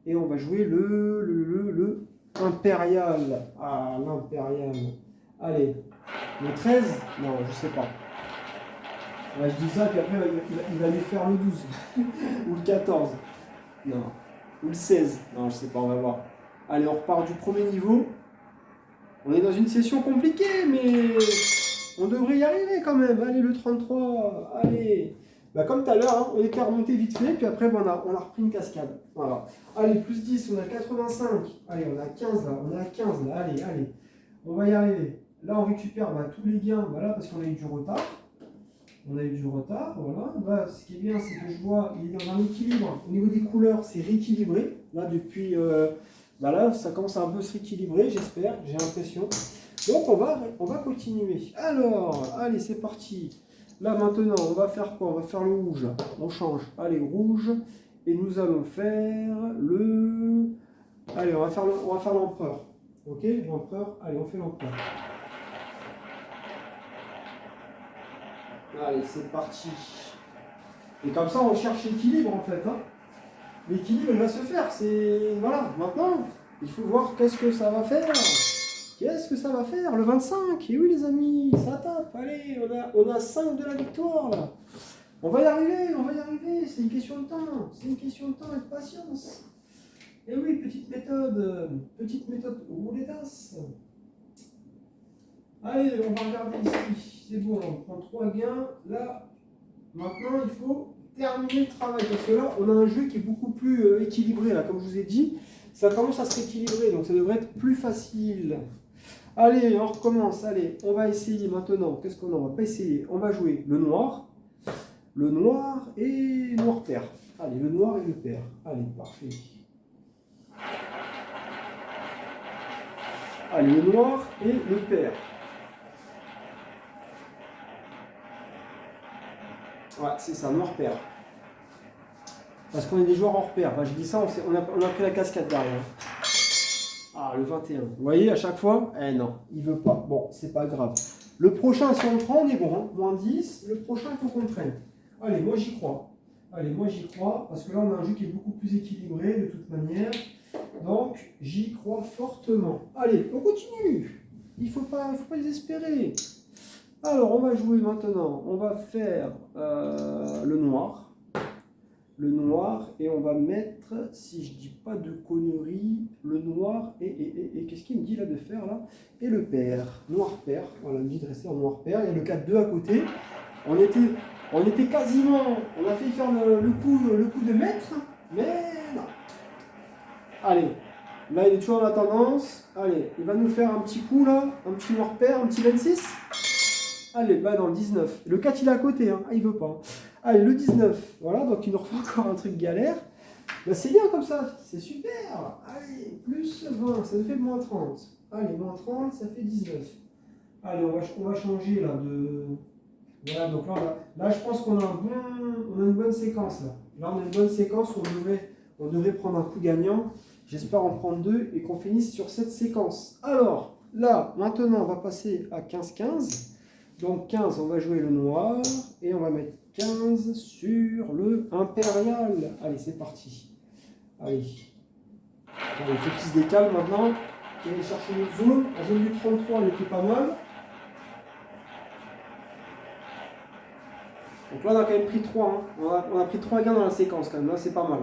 Et on va jouer le impérial. Ah, l'impérial. Allez, le 13? Non, je sais pas. Ouais, je dis ça, puis après, il va lui faire le 12. Ou le 14. Non. Ou le 16. Non, je sais pas, on va voir. Allez, on repart du premier niveau. On est dans une session compliquée, mais on devrait y arriver quand même. Allez, le 33, allez. Bah, comme tout à l'heure, hein, on était remonté vite fait, puis après, on a repris une cascade. Voilà. Allez, plus 10, on a 85. Allez, on a 15 là, on a 15 là. Allez, allez. On va y arriver. Là, on récupère tous les gains, voilà, parce qu'on a eu du retard. On a eu du retard, voilà. Là, ce qui est bien, c'est que je vois, il est dans un équilibre. Au niveau des couleurs, c'est rééquilibré. Là, depuis... là, ça commence à un peu se rééquilibrer, j'espère, j'ai l'impression. Donc, on va continuer. Alors, allez, c'est parti. Là, maintenant, on va faire quoi? On va faire le rouge. Là. On change. Allez, rouge. Et nous allons faire le... Allez, on va faire l'empereur. Ok, l'empereur. Allez, on fait l'empereur. Allez, c'est parti. Et comme ça, on cherche l'équilibre, en fait. Hein. L'équilibre, il va se faire. C'est... Voilà, maintenant, il faut voir qu'est-ce que ça va faire. Qu'est-ce que ça va faire? Le 25. Et oui, les amis, ça tape. Allez, on a 5 de la victoire, là. On va y arriver, on va y arriver. C'est une question de temps. C'est une question de temps et de patience. Et oui, petite méthode rouletas. Allez, on va regarder ici. C'est bon, on prend 3 gains. Là, maintenant, il faut terminer le travail. Parce que là, on a un jeu qui est beaucoup plus équilibré. Là, comme je vous ai dit, ça commence à se rééquilibrer. Donc, ça devrait être plus facile. Allez, on recommence. Allez, on va essayer maintenant. Qu'est-ce qu'on a? On va pas essayer. On va jouer le noir. Le noir et noir pair. Allez, le noir et le pair. Allez, parfait. Allez, le noir et le pair. Ouais, c'est ça, noir pair. Parce qu'on est des joueurs hors pair. Bah, je dis ça, on a pris la cascade derrière. Ah, le 21. Vous voyez, à chaque fois, eh non, il veut pas. Bon, c'est pas grave. Le prochain, si on le prend, on est bon. Hein. Moins 10. Le prochain, il faut qu'on le prenne. Allez, moi j'y crois. Allez, moi j'y crois. Parce que là, on a un jeu qui est beaucoup plus équilibré, de toute manière. Donc, j'y crois fortement. Allez, on continue. Il faut pas désespérer. Alors, on va jouer maintenant. On va faire le noir. Le noir, et on va mettre, si je dis pas de conneries, le noir, et qu'est-ce qu'il me dit là de faire là? Et le pair, noir pair, voilà, il me dit de rester en noir pair, il y a le 4-2 à côté, on était On était quasiment, on a fait faire le coup de maître, mais non. Allez, là il est toujours dans la tendance. Allez, il va nous faire un petit coup là, un petit noir pair, un petit 26. Allez, bah non, le 19. Le 4 il est à côté, hein. Ah, il veut pas. Allez, le 19. Voilà, donc il nous refait encore un truc galère. Bah, c'est bien comme ça, c'est super. Allez, plus 20, ça nous fait moins 30. Allez, moins 30, ça fait 19. Allez, on va changer là de... Voilà, donc là je pense qu'on a, on a une bonne séquence là. Là, on a une bonne séquence où on devrait prendre un coup gagnant. J'espère en prendre deux et qu'on finisse sur cette séquence. Alors, là, maintenant, on va passer à 15-15. Donc 15, on va jouer le noir et on va mettre 15 sur le impérial. Allez, c'est parti. Allez. Allez, il faut qu'il se décale maintenant. On va aller chercher notre zone. La zone du 33, elle était pas mal. Donc là, on a quand même pris 3. Hein. On a pris 3 gains dans la séquence quand même. Là, c'est pas mal.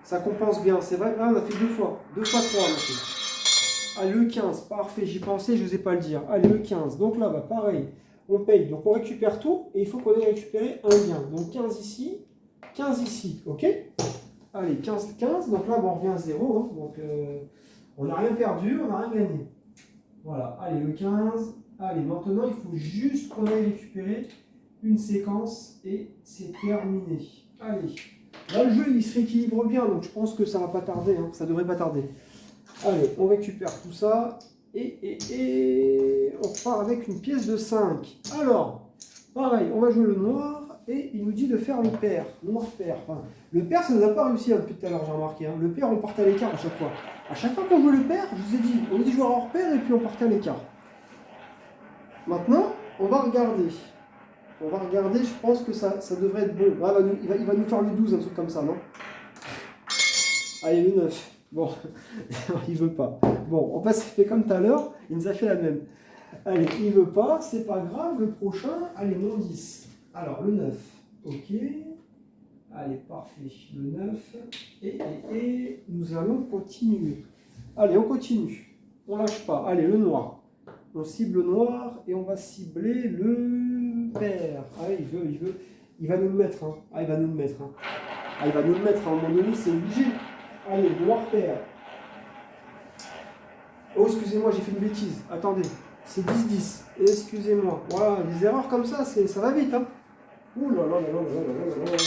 Ça compense bien. C'est vrai, là, on a fait 2 fois. 2 fois 3, on a fait. Allez, le 15. Parfait, j'y pensais, je n'osais pas le dire. Allez, le 15. Donc là, bah, pareil. On paye. Donc on récupère tout. Et il faut qu'on ait récupéré un gain. Donc 15 ici. 15 ici. OK? Allez, 15, 15. Donc là, bon, on revient à 0. Hein. Donc on n'a rien perdu, on n'a rien gagné. Voilà. Allez, le 15. Allez, maintenant, il faut juste qu'on aille récupérer une séquence et c'est terminé. Allez. Là, le jeu, il se rééquilibre bien. Donc je pense que ça va pas tarder. Hein. Ça devrait pas tarder. Allez, on récupère tout ça. Et on repart avec une pièce de 5. Alors, pareil, on va jouer le noir. Et il nous dit de faire le pair, noir-pair. Enfin, le pair, ça ne nous a pas réussi hein, depuis tout à l'heure, j'ai remarqué. Hein. Le pair, on partait à l'écart à chaque fois. À chaque fois qu'on joue le pair, je vous ai dit, on dit jouer hors pair et puis on partait à l'écart. Maintenant, on va regarder. On va regarder, je pense que ça devrait être bon. Là, il va nous faire le 12, un truc comme ça, non? Allez, le 9. Bon, il veut pas. Bon, on passe, fait comme tout à l'heure, il nous a fait la même. Allez, il veut pas, c'est pas grave, le prochain, allez, moins 10. Alors, le 9, ok. Allez, parfait, le 9. Et nous allons continuer. Allez, on continue. On lâche pas. Allez, le noir. On cible le noir et on va cibler le pair. Allez, il veut. Il va nous le mettre. Hein. Ah, il va nous le mettre. Hein. Ah, il va nous le mettre. À un moment donné, c'est obligé. Allez, noir pair. Oh, excusez-moi, j'ai fait une bêtise. Attendez, c'est 10-10. Excusez-moi. Voilà, les erreurs comme ça, ça va vite. Hein. Ouh là là là là là là là là.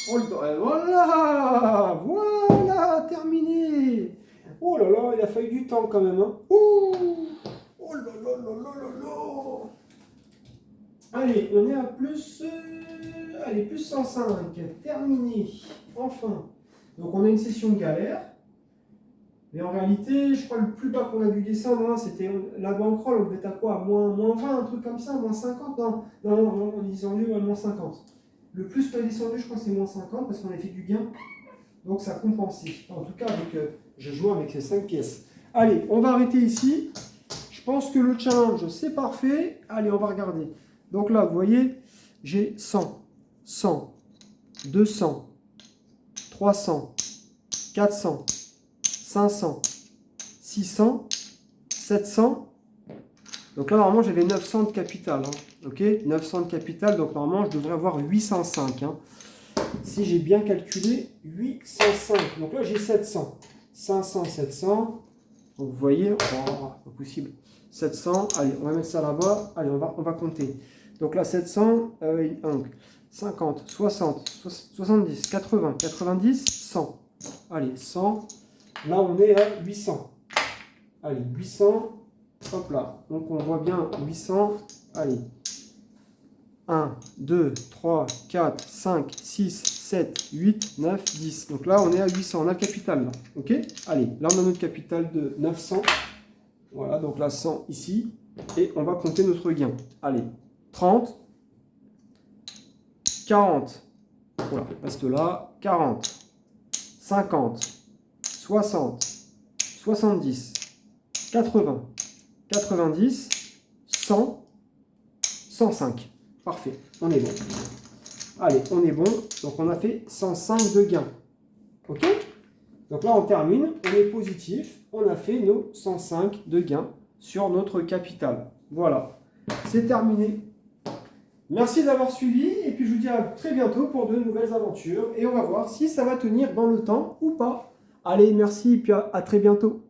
Oh, voilà, voilà, terminé. Oh là là, il a fallu du temps quand même. Hein. Ouh, oh là là là là là là. Allez, on est à plus, allez, plus 105. Terminé. Enfin. Donc on a une session de galère. Mais en réalité, je crois que le plus bas qu'on a dû descendre, hein, c'était la bankroll, on devait être à quoi? Moins 20, un truc comme ça, moins 50? Non, on est descendu à moins 50. Le plus qu'on est descendu, je crois que c'est moins 50 parce qu'on a fait du gain. Donc ça a compensé. En tout cas, je joue avec ces 5 pièces. Allez, on va arrêter ici. Je pense que le challenge, c'est parfait. Allez, on va regarder. Donc là, vous voyez, j'ai 100, 100, 200, 300, 400. 500, 600, 700. Donc là, normalement, j'avais 900 de capital. Hein. Ok, 900 de capital. Donc normalement, je devrais avoir 805. Hein. Si j'ai bien calculé, 805. Donc là, j'ai 700. 500, 700. Donc vous voyez, oh, pas possible. 700. Allez, on va mettre ça là-bas. Allez, on va compter. Donc là, 700, 50, 60, 70, 80, 90, 100. Allez, 100. Là, on est à 800. Allez, 800. Hop là. Donc, on voit bien 800. Allez. 1, 2, 3, 4, 5, 6, 7, 8, 9, 10. Donc là, on est à 800. On a le capital. Là. OK? Allez, là, on a notre capital de 900. Voilà, donc là, 100 ici. Et on va compter notre gain. Allez, 30. 40. Voilà, reste là. 40. 50. 60, 70, 80, 90, 100, 105. Parfait, on est bon. Allez, on est bon. Donc, on a fait 105 de gains. OK? Donc là, on termine. On est positif. On a fait nos 105 de gains sur notre capital. Voilà. C'est terminé. Merci d'avoir suivi et puis je vous dis à très bientôt pour de nouvelles aventures et on va voir si ça va tenir dans le temps ou pas. Allez, merci et puis à très bientôt.